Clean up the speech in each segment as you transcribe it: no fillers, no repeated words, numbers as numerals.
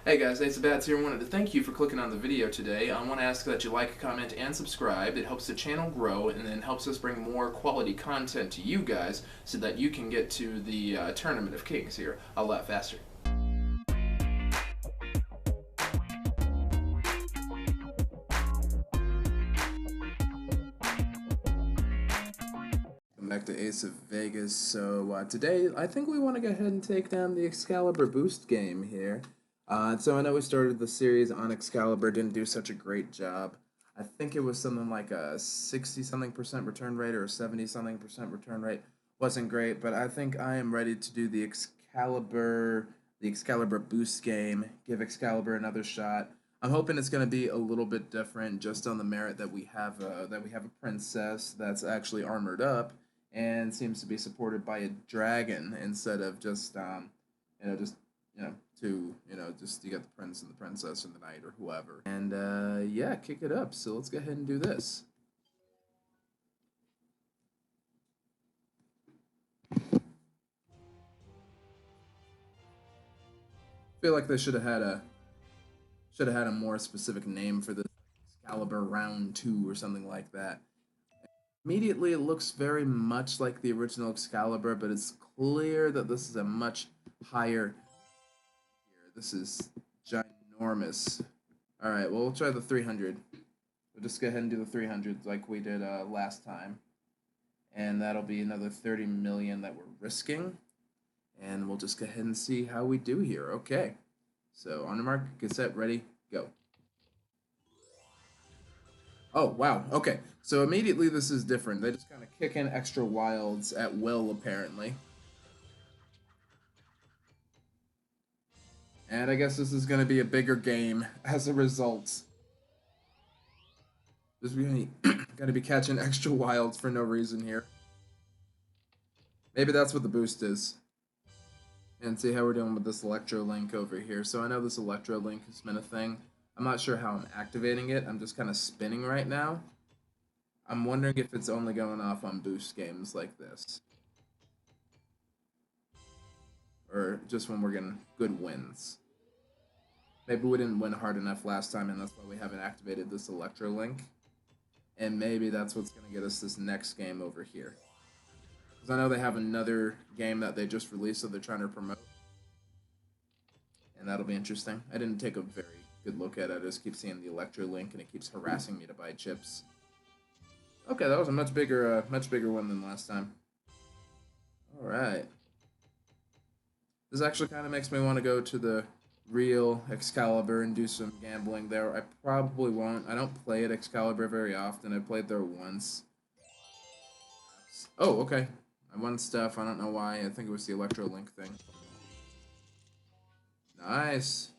Hey guys, Ace of Bats here. I wanted to thank you for clicking on the video today. I want to ask that you like, comment, and subscribe. It helps the channel grow and then helps us bring more quality content to you guys so that you can get to the Tournament of Kings here a lot faster. Welcome back to Ace of Vegas. So today, I think we want to go ahead and take down the Excalibur boost game here. So I know we started the series on Excalibur, didn't do such a great job. I think it was something like a 60 something percent return rate or a 70 something percent return rate. Wasn't great, but I think I am ready to do the Excalibur boost game, give Excalibur another shot. I'm hoping it's going to be a little bit different, just on the merit that we have a princess that's actually armored up and seems to be supported by a dragon instead of just you know just just you got the prince and the princess and the knight or whoever. And yeah, kick it up. So let's go ahead and do this. I feel like they should have had a more specific name for this, Excalibur Round 2 or something like that. Immediately, it looks very much like the original Excalibur, but it's clear that this is a much higher here. This is ginormous. All right, well, we'll try the 300. We'll just go ahead and do the 300 like we did last time. And that'll be another 30 million that we're risking. And we'll just go ahead and see how we do here. Okay. So on the mark, get set, ready, go. Oh, wow. Okay. So immediately this is different. They just kind of kick in extra wilds at will, apparently. And I guess this is going to be a bigger game as a result. Just really going to be catching extra wilds for no reason here. Maybe that's what the boost is. And see how we're doing with this Electro Link over here. So I know this Electro Link has been a thing. I'm not sure how I'm activating it. I'm just kind of spinning right now. I'm wondering if it's only going off on boost games like this. Or just when we're getting good wins. Maybe we didn't win hard enough last time, and that's why we haven't activated this Electro Link. And maybe that's what's going to get us this next game over here. Because I know they have another game that they just released, so they're trying to promote. And that'll be interesting. I didn't take a very good look at it. I just keep seeing the Electro Link, and it keeps harassing me to buy chips. Okay, that was a much bigger one than last time. All right. This actually kind of makes me want to go to the real Excalibur and do some gambling there. I probably won't. I don't play at Excalibur very often. I played there once. Oh, okay. I won stuff. I don't know why. I think it was the Electro Link thing. Nice.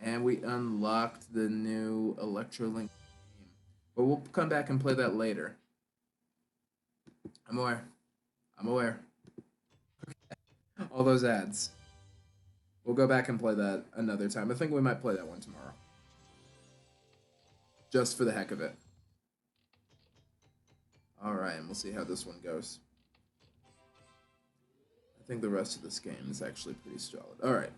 And we unlocked the new Electro Link game. But we'll come back and play that later. I'm aware. I'm aware. All those ads. We'll go back and play that another time. I think we might play that one tomorrow. Just for the heck of it. Alright, and we'll see how this one goes. I think the rest of this game is actually pretty solid. Alright.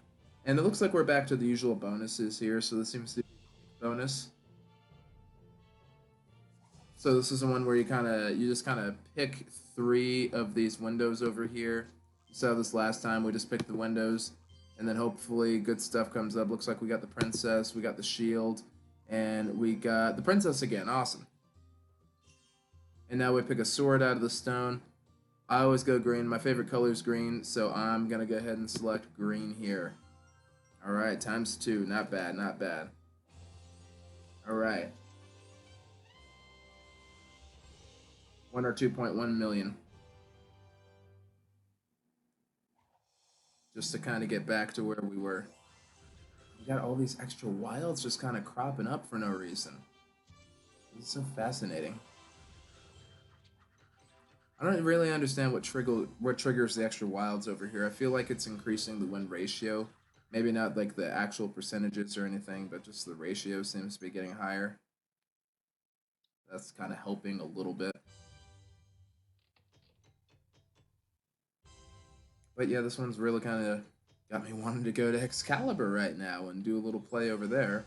And it looks like we're back to the usual bonuses here, so this seems to be a bonus. So this is the one where you just kind of pick 3 of these windows over here. You saw this last time, we just picked the windows, and then hopefully good stuff comes up. Looks like we got the princess, we got the shield, and we got the princess again. Awesome. And now we pick a sword out of the stone. I always go green. My favorite color is green, so I'm going to go ahead and select green here. Alright, ×2. Not bad, not bad. Alright. 1 or 2.1 million. Just to kind of get back to where we were. We got all these extra wilds just kind of cropping up for no reason. It's so fascinating. I don't really understand what triggers the extra wilds over here. I feel like it's increasing the win ratio. Maybe not like the actual percentages or anything, but just the ratio seems to be getting higher. That's kind of helping a little bit. But yeah, this one's really kind of got me wanting to go to Excalibur right now and do a little play over there.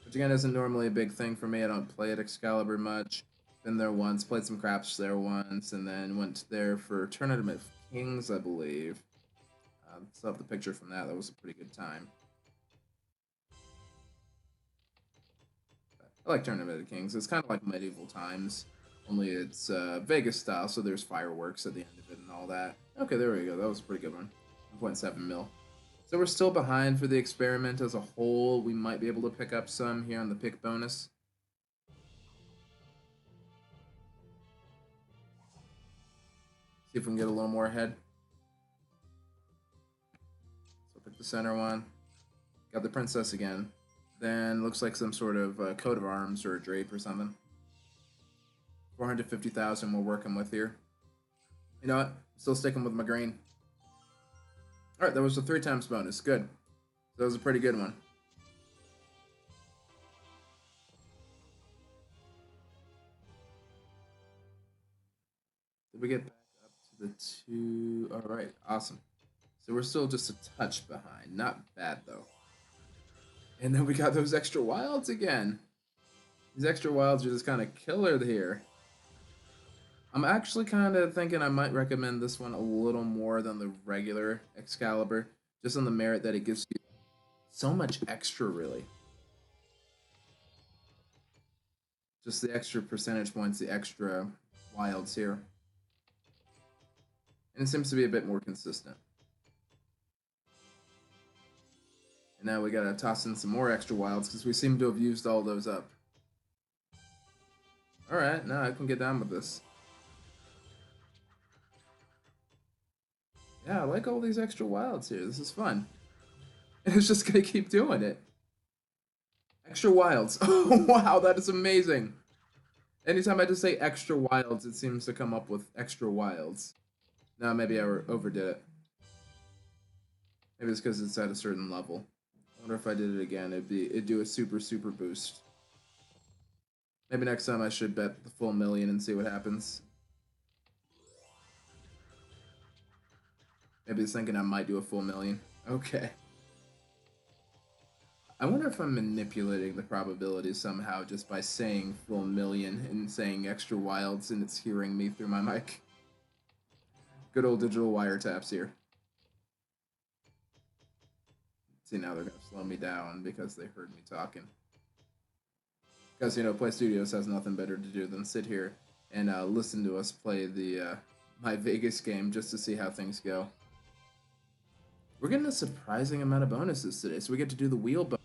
Which again isn't normally a big thing for me. I don't play at Excalibur much. Been there once, played some craps there once, and then went there for Tournament of Kings, I believe. Still have the picture from that. That was a pretty good time. I like Tournament of Kings. It's kind of like medieval times, only it's Vegas style, so there's fireworks at the end of it and all that. Okay, there we go. That was a pretty good one. 1.7 mil. So we're still behind for the experiment as a whole. We might be able to pick up some here on the pick bonus. See if we can get a little more ahead. So pick the center one. Got the princess again. Then looks like some sort of coat of arms or a drape or something. 450,000 we're working with here. You know what? Still sticking with my green. Alright, that was a 3 times bonus. Good. That was a pretty good one. Did we get back up to the 2? Alright, awesome. So we're still just a touch behind. Not bad, though. And then we got those extra wilds again. These extra wilds are just kind of killer here. I'm actually kind of thinking I might recommend this one a little more than the regular Excalibur, just on the merit that it gives you so much extra, really. Just the extra percentage points, the extra wilds here. And it seems to be a bit more consistent. And now we gotta toss in some more extra wilds because we seem to have used all those up. Alright, now I can get down with this. Yeah, I like all these extra wilds here. This is fun. And it's just gonna keep doing it. Extra wilds. Oh, wow, that is amazing. Anytime I just say extra wilds, it seems to come up with extra wilds. No, maybe I overdid it. Maybe it's because it's at a certain level. I wonder if I did it again, it'd do a super boost. Maybe next time I should bet the full million and see what happens. Maybe it's thinking I might do a full million. Okay. I wonder if I'm manipulating the probability somehow just by saying full million and saying extra wilds and it's hearing me through my mic. Good old digital wiretaps here. See, now they're going to slow me down because they heard me talking. Because, you know, Play Studios has nothing better to do than sit here and listen to us play the MyVegas game just to see how things go. We're getting a surprising amount of bonuses today, so we get to do the wheel bonus.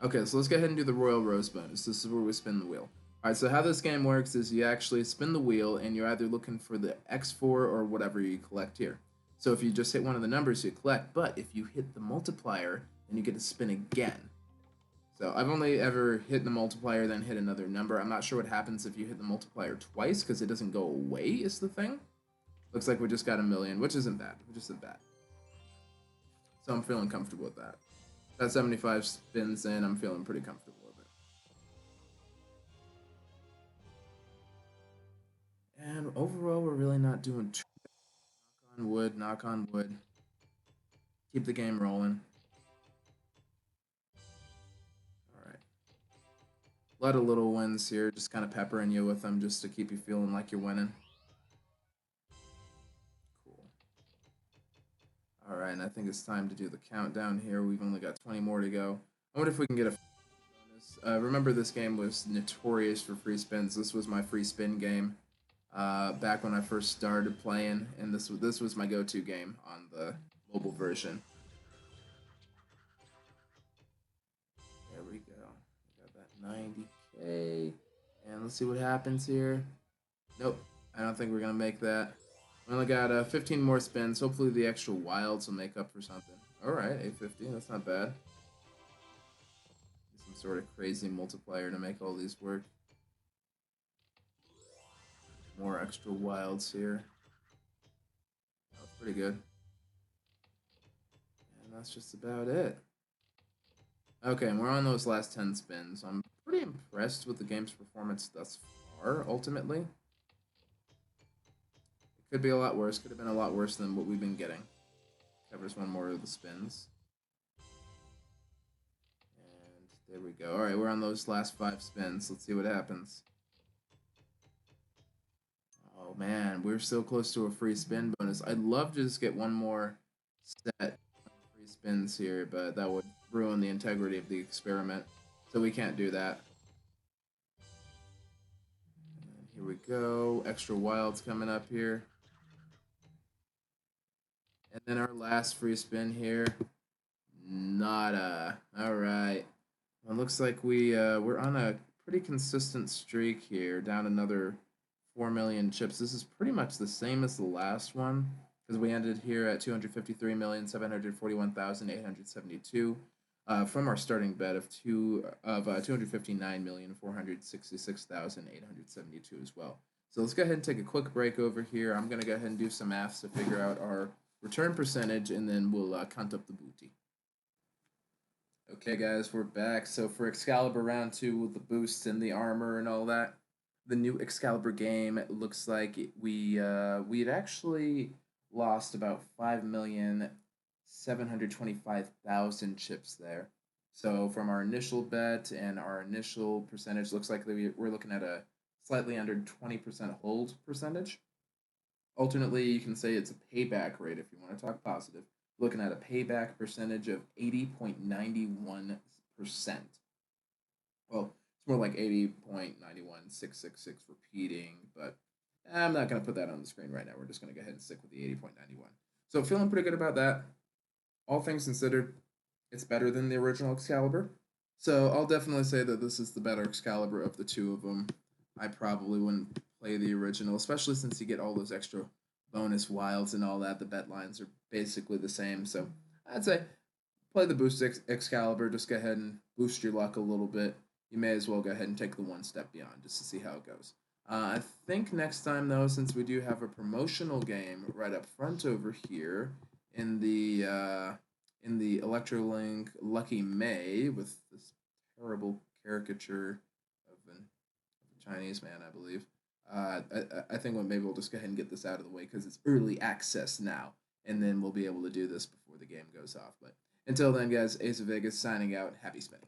Okay, so let's go ahead and do the Royal Rose bonus. This is where we spin the wheel. Alright, so how this game works is you actually spin the wheel and you're either looking for the X4 or whatever you collect here. So if you just hit one of the numbers, you collect, but if you hit the multiplier, then you get to spin again. So I've only ever hit the multiplier, then hit another number. I'm not sure what happens if you hit the multiplier twice, because it doesn't go away, is the thing. Looks like we just got a million, which isn't bad. Which isn't bad. So I'm feeling comfortable with that. That 75 spins in, I'm feeling pretty comfortable with it. And overall, we're really not doing too bad. Knock on wood, knock on wood. Keep the game rolling. Alright. A lot of little wins here, just kind of peppering you with them just to keep you feeling like you're winning. Cool. Alright, and I think it's time to do the countdown here. We've only got 20 more to go. I wonder if we can get a bonus. Remember, this game was notorious for free spins. This was my free spin game back when I first started playing, and this was my go-to game on the mobile version. There we go. We got that 90K. And let's see what happens here. Nope, I don't think we're going to make that. We only got 15 more spins. Hopefully the extra wilds will make up for something. Alright, 850, that's not bad. Some sort of crazy multiplier to make all these work. More extra wilds here. That's pretty good. And that's just about it. Okay, and we're on those last 10 spins. I'm pretty impressed with the game's performance thus far, ultimately. It could be a lot worse. Could have been a lot worse than what we've been getting. Covers one more of the spins. And there we go. All right, we're on those last 5 spins. Let's see what happens. Oh man, we're so close to a free spin bonus. I'd love to just get one more set of free spins here, but that would ruin the integrity of the experiment. So we can't do that. And here we go. Extra wilds coming up here. And then our last free spin here. Nada. All right. Well, it looks like we're on a pretty consistent streak here. Down another 4 million chips. This is pretty much the same as the last one because we ended here at 253,741,872 from our starting bet of 259,466,872 as well. So let's go ahead and take a quick break over here. I'm gonna go ahead and do some maths to figure out our return percentage, and then we'll count up the booty. Okay, guys, we're back. So for Excalibur round 2 with the boosts and the armor and all that, the new Excalibur game, it looks like we had actually lost about 5,725,000 chips there. So from our initial bet and our initial percentage, looks like we're looking at a slightly under 20% hold percentage. Alternately, you can say it's a payback rate if you want to talk positive. Looking at a payback percentage of 80.91%. Well, it's more like 80.91666 repeating, but I'm not going to put that on the screen right now. We're just going to go ahead and stick with the 80.91. So feeling pretty good about that. All things considered, it's better than the original Excalibur. So I'll definitely say that this is the better Excalibur of the two of them. I probably wouldn't play the original, especially since you get all those extra bonus wilds and all that. The bet lines are basically the same. So I'd say play the boost Excalibur. Just go ahead and boost your luck a little bit. You may as well go ahead and take the one step beyond just to see how it goes. I think next time, though, since we do have a promotional game right up front over here in the Electrolink Lucky May with this terrible caricature of a Chinese man, I believe. I think maybe we'll just go ahead and get this out of the way because it's early access now, and then we'll be able to do this before the game goes off. But until then, guys, Ace of Vegas signing out. Happy spinning.